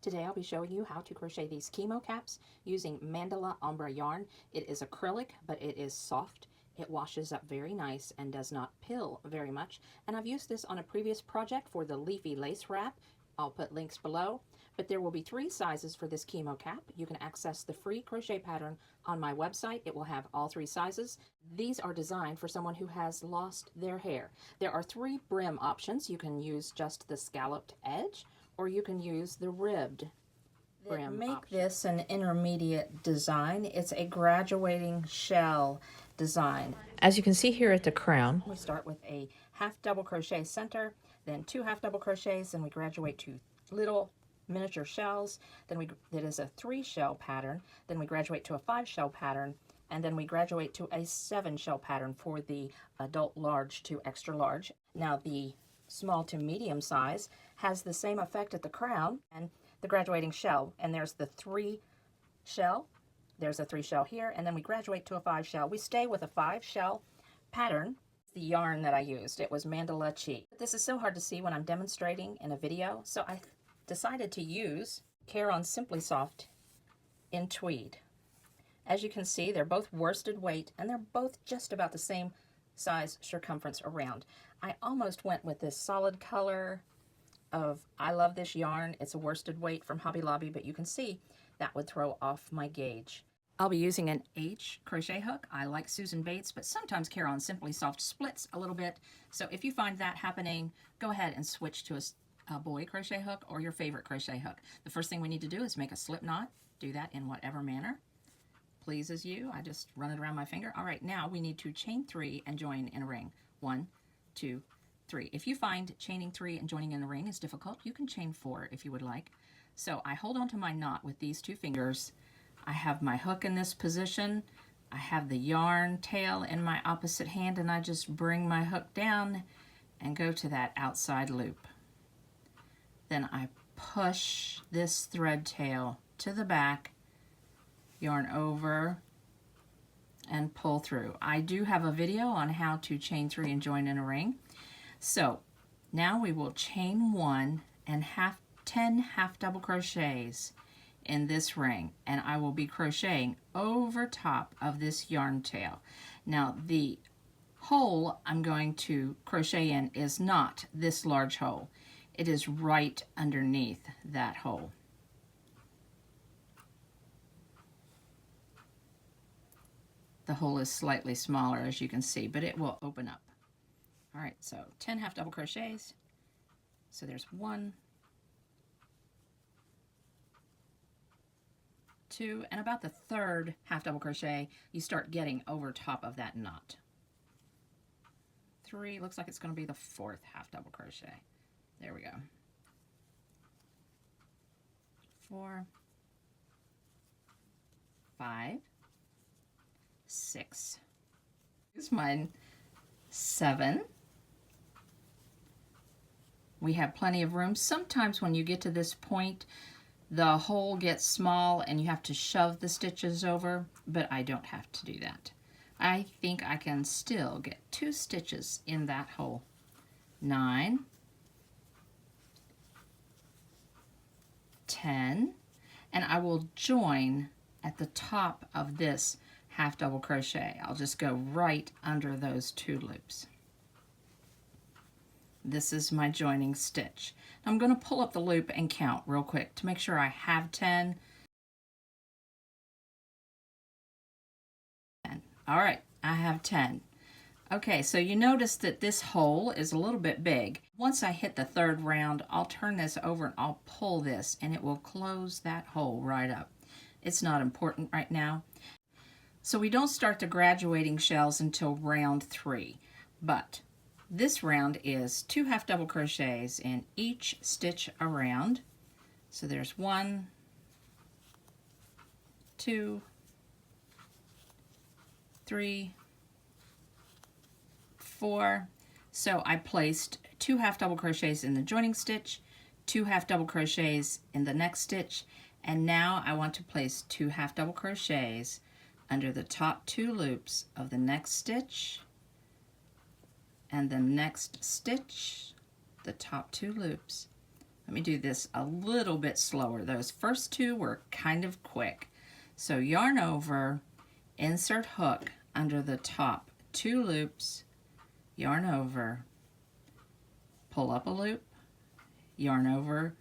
Today I'll be showing you how to crochet these chemo caps using Mandala Ombre yarn. It is acrylic, but it is soft. It washes up very nice and does not pill very much. And I've used this on a previous project for the leafy lace wrap. I'll put links below. But there will be 3 sizes for this chemo cap. You can access the free crochet pattern on my website. It will have all 3 sizes. These are designed for someone who has lost their hair. There are 3 brim options. You can use just the scalloped edge, or you can use the ribbed brim option. Make this an intermediate design. It's a graduating shell design. As you can see here at the crown, we start with a half double crochet center, then 2 half double crochets, and we graduate to little miniature shells. Then it is a 3 shell pattern. Then we graduate to a 5 shell pattern, and then we graduate to a 7 shell pattern for the adult large to extra large. Now the small to medium size has the same effect at the crown and the graduating shell, and there's the 3 shell, there's a 3 shell here, and then we graduate to a 5 shell. We stay with a 5 shell pattern. The yarn that I used, it was Mandala Chi. This is so hard to see when I'm demonstrating in a video, so I decided to use Care Simply Soft in tweed. As you can see, they're both worsted weight, and they're both just about the same size circumference around. I almost went with this solid color of, I love this yarn. It's a worsted weight from Hobby Lobby, but you can see that would throw off my gauge. I'll be using an H crochet hook. I like Susan Bates, but sometimes Care Simply Soft splits a little bit. So if you find that happening, go ahead and switch to a boy crochet hook or your favorite crochet hook. The first thing we need to do is make a slip knot. Do that in whatever manner pleases you. I just run it around my finger. All right, now we need to chain 3 and join in a ring. 1, 2, 3. If you find chaining 3 and joining in a ring is difficult, you can chain 4 if you would like. So I hold on to my knot with these 2 fingers. I have my hook in this position. I have the yarn tail in my opposite hand, and I just bring my hook down and go to that outside loop. Then I push this thread tail to the back, yarn over, and pull through. I do have a video on how to chain 3 and join in a ring. So now we will chain 1 and 10 half double crochets in this ring, and I will be crocheting over top of this yarn tail. Now the hole I'm going to crochet in is not this large hole. It is right underneath that hole. The hole is slightly smaller, as you can see, but it will open up. All right, so 10 half double crochets. So there's 1, 2, and about the 3rd half double crochet, you start getting over top of that knot. 3, looks like it's going to be the 4th half double crochet. There we go. 4, 5, 6. Here's mine. 7. We have plenty of room. Sometimes when you get to this point, the hole gets small and you have to shove the stitches over, but I don't have to do that. I think I can still get 2 stitches in that hole. 9, 10, and I will join at the top of this half double crochet. I'll just go right under those 2 loops. This is my joining stitch. I'm going to pull up the loop and count real quick to make sure I have 10. All right, I have 10. Okay, so you notice that this hole is a little bit big. Once I hit the 3rd round, I'll turn this over and I'll pull this, and it will close that hole right up. It's not important right now. So we don't start the graduating shells until round 3, but this round is 2 half double crochets in each stitch around. So there's 1, 2, 3, 4. So I placed 2 half double crochets in the joining stitch, 2 half double crochets in the next stitch, and now I want to place 2 half double crochets under the top 2 loops of the next stitch and the next stitch, the top 2 loops, Let me do this a little bit slower. Those first two were kind of quick. So yarn over, insert hook under the top 2 loops, yarn over, pull up a loop, yarn over,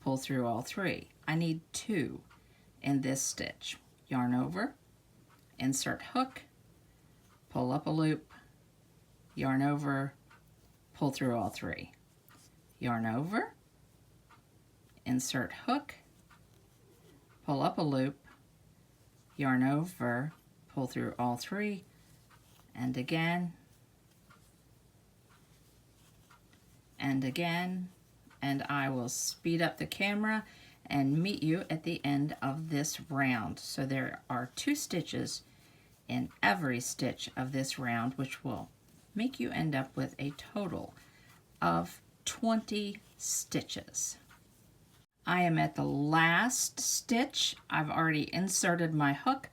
pull through all 3. I need 2 in this stitch. Yarn over, insert hook, pull up a loop, yarn over, pull through all 3. Yarn over, insert hook, pull up a loop, yarn over, pull through all 3, and again, and again, and I will speed up the camera and meet you at the end of this round. So there are 2 stitches in every stitch of this round, which will make you end up with a total of 20 stitches. I am at the last stitch. I've already inserted my hook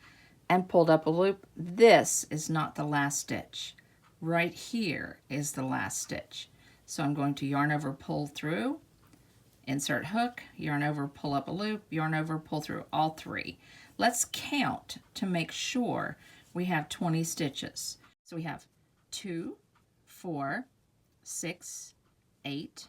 and pulled up a loop. This is not the last stitch. Right here is the last stitch. So I'm going to yarn over, pull through, insert hook, yarn over, pull up a loop, yarn over, pull through all 3. Let's count to make sure we have 20 stitches. So we have 2, 4, 6, 8,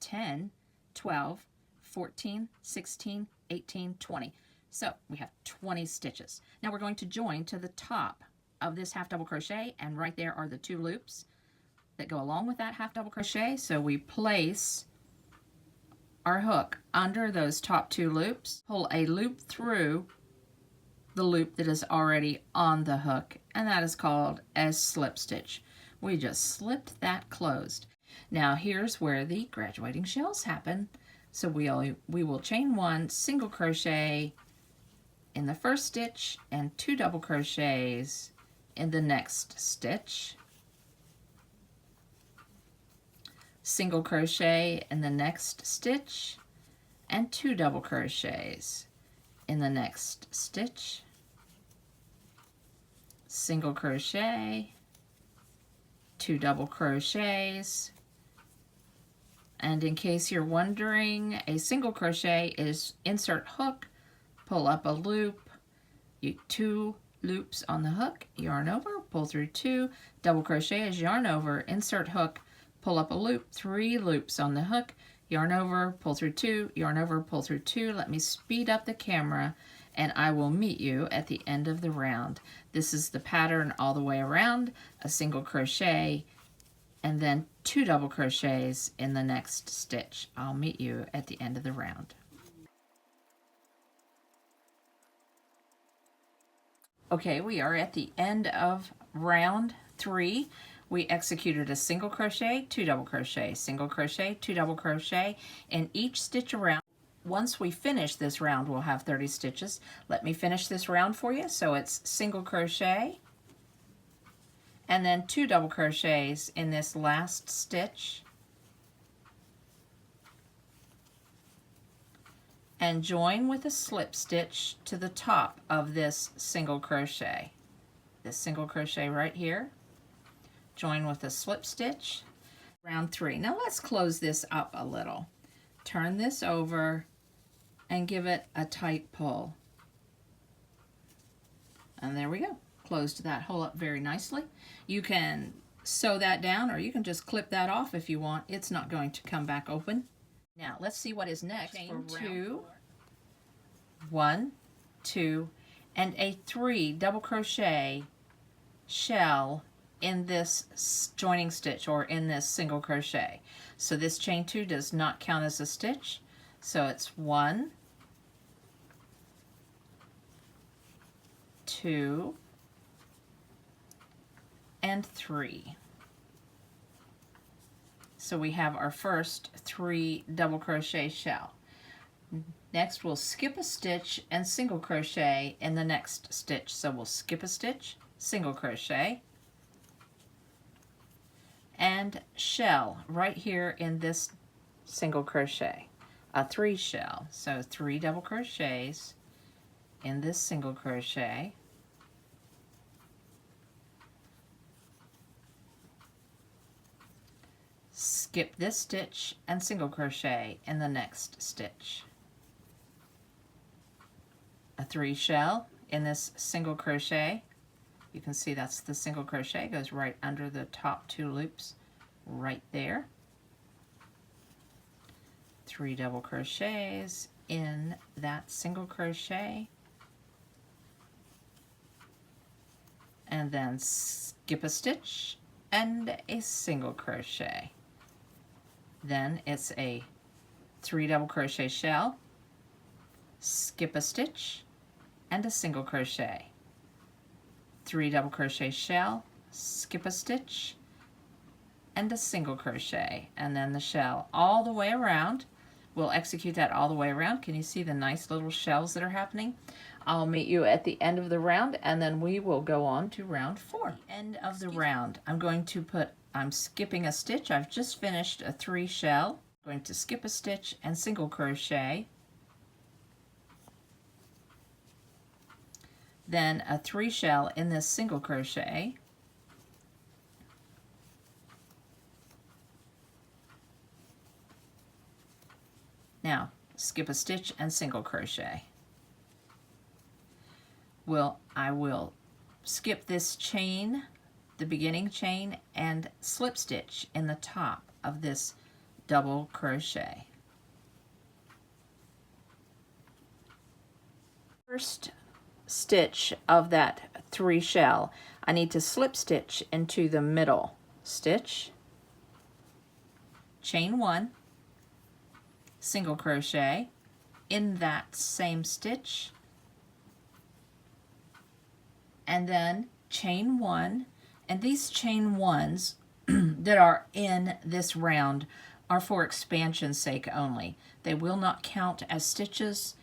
10, 12, 14, 16, 18, 20. So we have 20 stitches. Now we're going to join to the top of this half double crochet, and right there are the 2 loops that go along with that half double crochet. So we place our hook under those top 2 loops, pull a loop through the loop that is already on the hook, and that is called a slip stitch. We just slipped that closed. Now here's where the graduating shells happen. So we will chain 1 single crochet in the first stitch and 2 double crochets in the next stitch, single crochet in the next stitch, and 2 double crochets in the next stitch, single crochet, 2 double crochets. And in case you're wondering, a single crochet is insert hook, pull up a loop, 2 loops on the hook, yarn over, pull through 2, double crochet is yarn over, insert hook, pull up a loop, 3 loops on the hook, yarn over, pull through 2, yarn over, pull through 2. Let me speed up the camera and I will meet you at the end of the round. This is the pattern all the way around, a single crochet, and then 2 double crochets in the next stitch. I'll meet you at the end of the round. Okay, we are at the end of round 3. We executed a single crochet, 2 double crochet, single crochet, 2 double crochet in each stitch around. Once we finish this round, we'll have 30 stitches. Let me finish this round for you. So it's single crochet, and then 2 double crochets in this last stitch, and join with a slip stitch to the top of this single crochet. This single crochet right here, join with a slip stitch, round 3. Now let's close this up a little. Turn this over and give it a tight pull. And there we go. Closed that hole up very nicely. You can sew that down, or you can just clip that off if you want. It's not going to come back open. Now let's see what is next. Chain 2, 1, 2, and a 3 double crochet shell in this joining stitch, or in this single crochet. So this chain 2 does not count as a stitch. So it's 1, 2, and 3. So we have our first 3 double crochet shell. Next we'll skip a stitch and single crochet in the next stitch. So we'll skip a stitch, single crochet, and shell right here in this single crochet, a 3 shell. So 3 double crochets in this single crochet, skip this stitch and single crochet in the next stitch. A 3 shell in this single crochet. You can see that's the single crochet, goes right under the top 2 loops right there. 3 double crochets in that single crochet, and then skip a stitch and a single crochet. Then it's a 3 double crochet shell, skip a stitch and a single crochet, 3 double crochet shell, skip a stitch and a single crochet, and then the shell all the way around. We'll execute that all the way around. Can you see the nice little shells that are happening? I'll meet you at the end of the round, and then we will go on to round 4. End of the round, I'm skipping a stitch. I've just finished a 3 shell. I'm going to skip a stitch and single crochet, then a 3 shell in this single crochet, now skip a stitch and single crochet. I will skip this chain, the beginning chain, and slip stitch in the top of this double crochet. First stitch of that 3 shell, I need to slip stitch into the middle stitch, chain 1, single crochet in that same stitch, and then chain 1. And these chain 1s that are in this round are for expansion's sake only. They will not count as stitches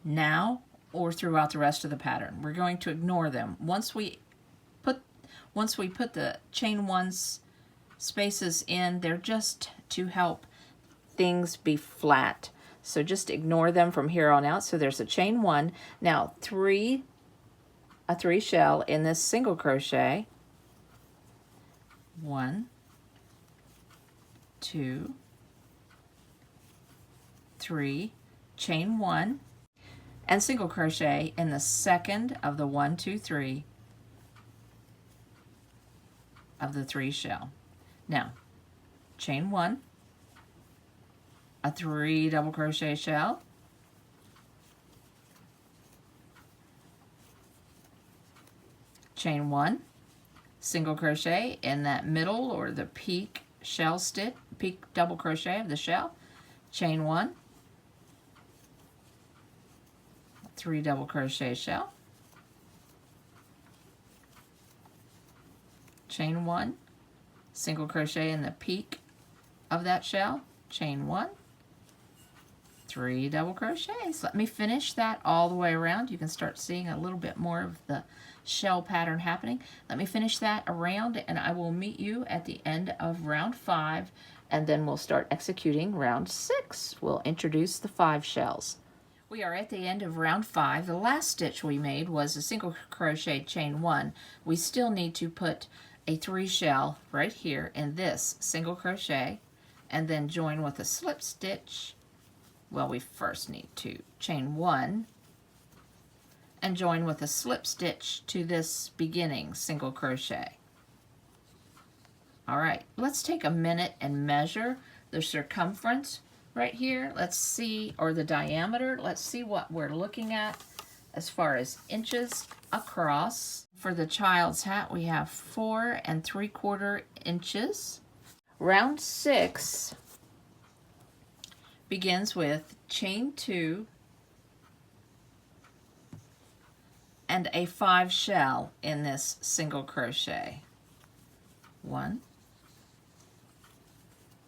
now or throughout the rest of the pattern. We're going to ignore them. Once we put the chain 1's spaces in, they're just to help things be flat. So just ignore them from here on out. So there's a chain 1. Now a 3 shell in this single crochet. 1, 2, 3, chain 1, and single crochet in the second of the 1, 2, 3 of the 3 shell. Now, chain 1, a 3 double crochet shell, chain 1, single crochet in that middle or the peak shell stitch, peak double crochet of the shell, chain 1, 3 double crochet shell, chain 1, single crochet in the peak of that shell, chain 1, 3 double crochets. Let me finish that all the way around. You can start seeing a little bit more of the shell pattern happening. Let me finish that around, and I will meet you at the end of round 5, and then we'll start executing round 6. We'll introduce the 5 shells. We are at the end of round 5. The last stitch we made was a single crochet chain 1. We still need to put a 3 shell right here in this single crochet, and then join with a slip stitch. Well, we first need to chain 1 and join with a slip stitch to this beginning single crochet. All right, let's take a minute and measure the circumference right here. Let's see, or the diameter. Let's see what we're looking at as far as inches across. For the child's hat, we have 4 3/4 inches. Round 6 begins with chain 2 and a 5 shell in this single crochet. 1,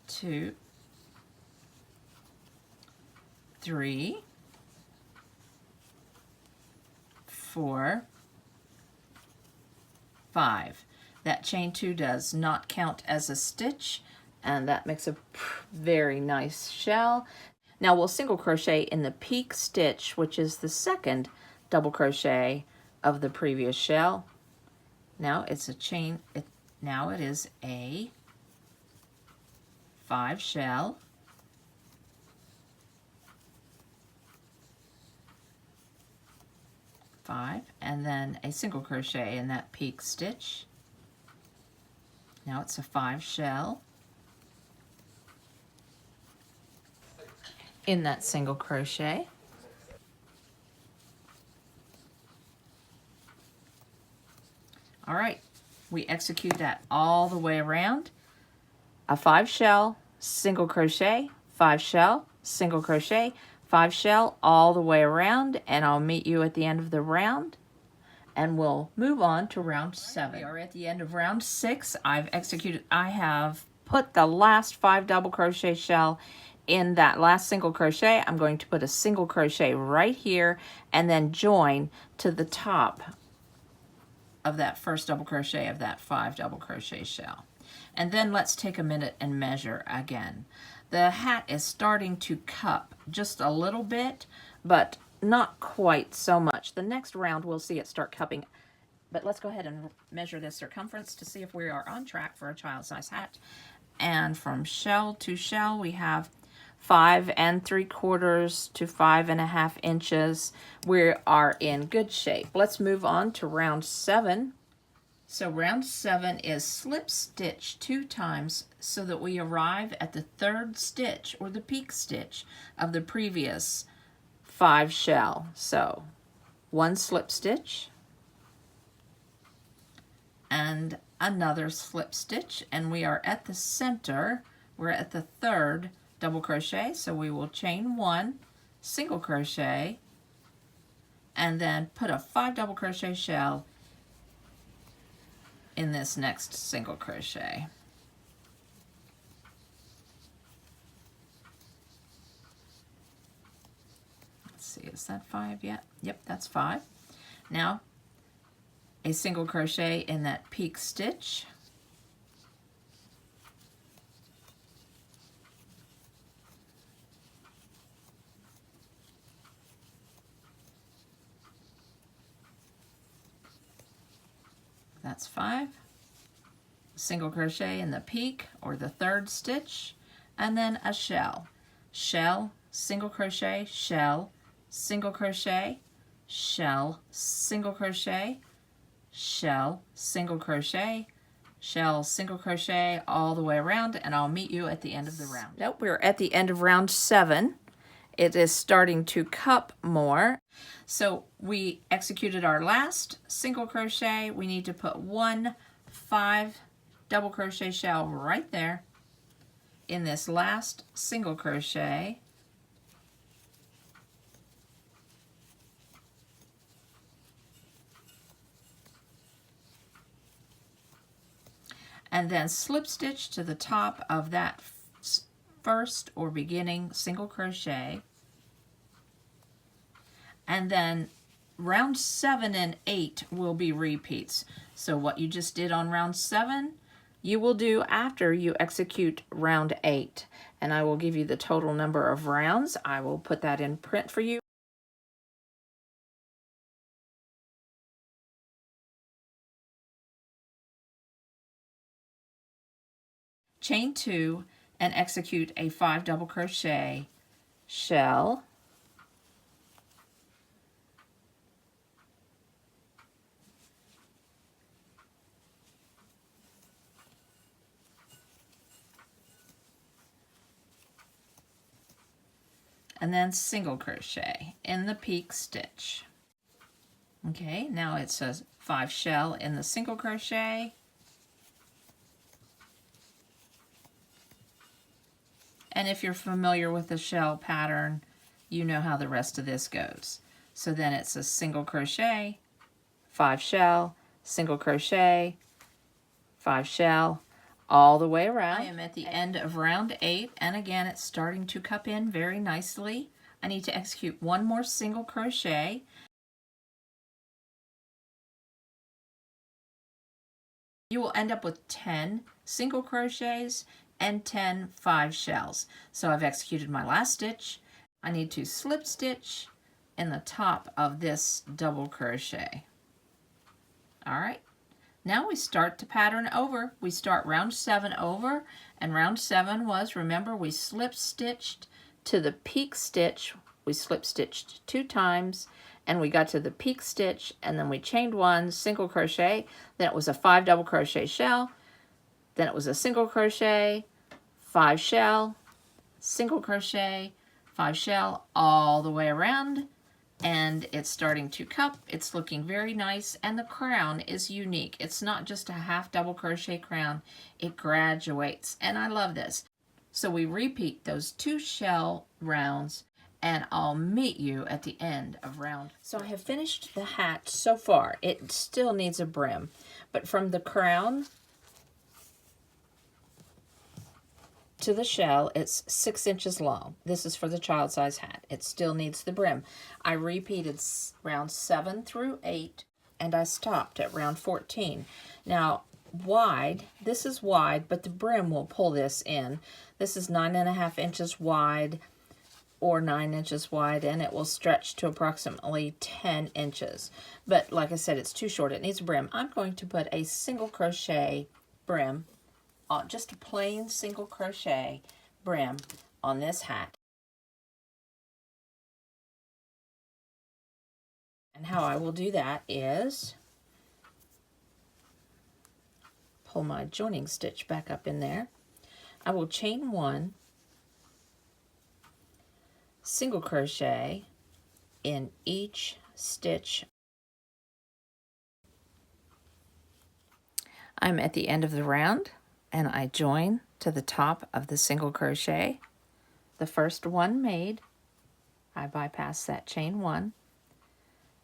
2, 3, 4, 5. That chain 2 does not count as a stitch, and that makes a very nice shell. Now we'll single crochet in the peak stitch, which is the second double crochet of the previous shell. Now it's a chain, now it is a 5 shell, five, and then a single crochet in that peak stitch. Now it's a 5 shell in that single crochet. All right, we execute that all the way around. A 5 shell, single crochet, 5 shell, single crochet, 5 shell all the way around, and I'll meet you at the end of the round, and we'll move on to round 7. We are at the end of round 6. I have put the last 5 double crochet shell in that last single crochet. I'm going to put a single crochet right here and then join to the top of that first double crochet of that 5 double crochet shell. And then let's take a minute and measure again. The hat is starting to cup just a little bit, but not quite so much. The next round we'll see it start cupping, but let's go ahead and measure this circumference to see if we are on track for a child-size hat. And from shell to shell we have 5 3/4 to 5.5 inches. We are in good shape. Let's move on to round 7. So round 7 is slip stitch 2 times so that we arrive at the 3rd stitch or the peak stitch of the previous 5 shell. So 1 slip stitch and another slip stitch, and we are at the center. We're at the 3rd double crochet, so we will chain 1, single crochet, and then put a 5 double crochet shell in this next single crochet. Let's see, is that 5 yet? Yep, that's 5. Now a single crochet in that peak stitch, that's 5, single crochet in the peak or the 3rd stitch, and then a shell, shell, single crochet, shell, single crochet, shell, single crochet, shell, single crochet, shell, single crochet all the way around, and I'll meet you at the end of the round. Nope, we're at the end of round 7. It is starting to cup more. So we executed our last single crochet. We need to put 1 5 double crochet shell right there in this last single crochet. And then slip stitch to the top of that first or beginning single crochet. And then round 7 and 8 will be repeats. So what you just did on round 7, you will do after you execute round 8. And I will give you the total number of rounds. I will put that in print for you. Chain 2 and execute a 5 double crochet shell, and then single crochet in the peak stitch. Okay, now it's a 5 shell in the single crochet, and if you're familiar with the shell pattern, you know how the rest of this goes. So then it's a single crochet, 5 shell, single crochet, 5 shell, all the way around. I am at the end of round 8, and again it's starting to cup in very nicely. I need to execute 1 more single crochet. You will end up with 10 single crochets and 10 5 shells. So I've executed my last stitch. I need to slip stitch in the top of this double crochet. All right, Now we start to pattern over. We start round 7 over, and round 7 was, remember, we slip stitched to the peak stitch. We slip stitched 2 times, and we got to the peak stitch, and then we chained 1, single crochet, then it was a 5 double crochet shell, then it was a single crochet, 5 shell, single crochet, 5 shell, all the way around, and it's starting to cup. It's looking very nice, and the crown is unique. It's not just a half double crochet crown, it graduates, and I love this. So we repeat those 2 shell rounds, and I'll meet you at the end of round. So I have finished the hat so far. It still needs a brim, but from the crown to the shell, it's 6 inches long. This is for the child size hat. It still needs the brim. I repeated round 7 through 8, and I stopped at round 14. Now, wide, this is wide, but the brim will pull this in. This is 9.5 inches wide or 9 inches wide, and it will stretch to approximately 10 inches. But like I said, it's too short. It needs a brim. I'm going to put a single crochet brim, just a plain single crochet brim on this hat. And how I will do that is pull my joining stitch back up in there. I will chain 1, single crochet in each stitch. I'm at the end of the round, and I join to the top of the single crochet. The first one made, I bypass that chain 1.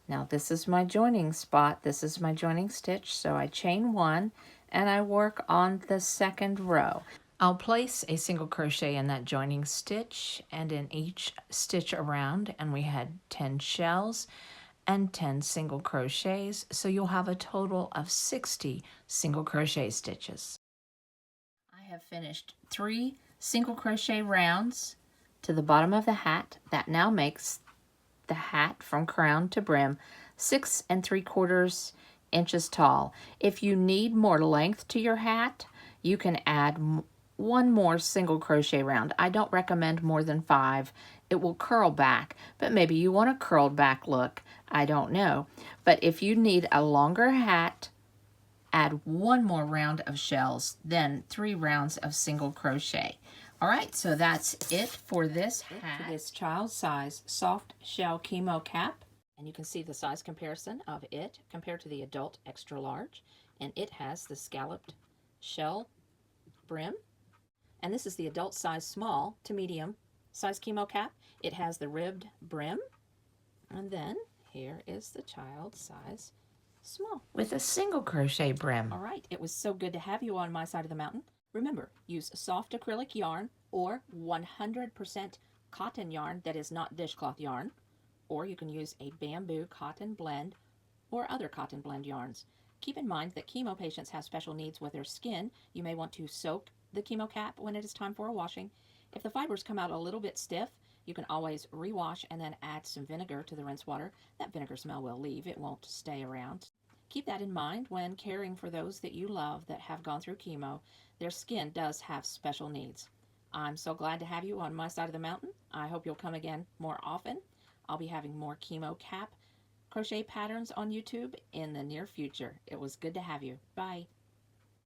Now this is my joining spot, this is my joining stitch, so I chain 1 and I work on the second row. I'll place a single crochet in that joining stitch and in each stitch around, and we had 10 shells and 10 single crochets, so you'll have a total of 60 single crochet stitches. I have finished 3 single crochet rounds to the bottom of the hat. That now makes the hat from crown to brim 6 3/4 inches tall. If you need more length to your hat, you can add 1 more single crochet round. I don't recommend more than 5. It will curl back, but maybe you want a curled back look. I don't know. But if you need a longer hat, add 1 more round of shells, then 3 rounds of single crochet. All right, so that's it for this hat. For this child size soft shell chemo cap. And you can see the size comparison of it compared to the adult extra large. And it has the scalloped shell brim. And this is the adult size small to medium size chemo cap. It has the ribbed brim. And then here is the child size small with a single crochet brim. All right, it was so good to have you on my side of the mountain. Remember, use soft acrylic yarn or 100% cotton yarn that is not dishcloth yarn, or you can use a bamboo cotton blend or other cotton blend yarns. Keep in mind that chemo patients have special needs with their skin. You may want to soak the chemo cap when it is time for a washing. If the fibers come out a little bit stiff, you can always rewash and then add some vinegar to the rinse water. That vinegar smell will leave. It won't stay around. Keep that in mind when caring for those that you love that have gone through chemo. Their skin does have special needs. I'm so glad to have you on my side of the mountain. I hope you'll come again more often. I'll be having more chemo cap crochet patterns on YouTube in the near future. It was good to have you. Bye.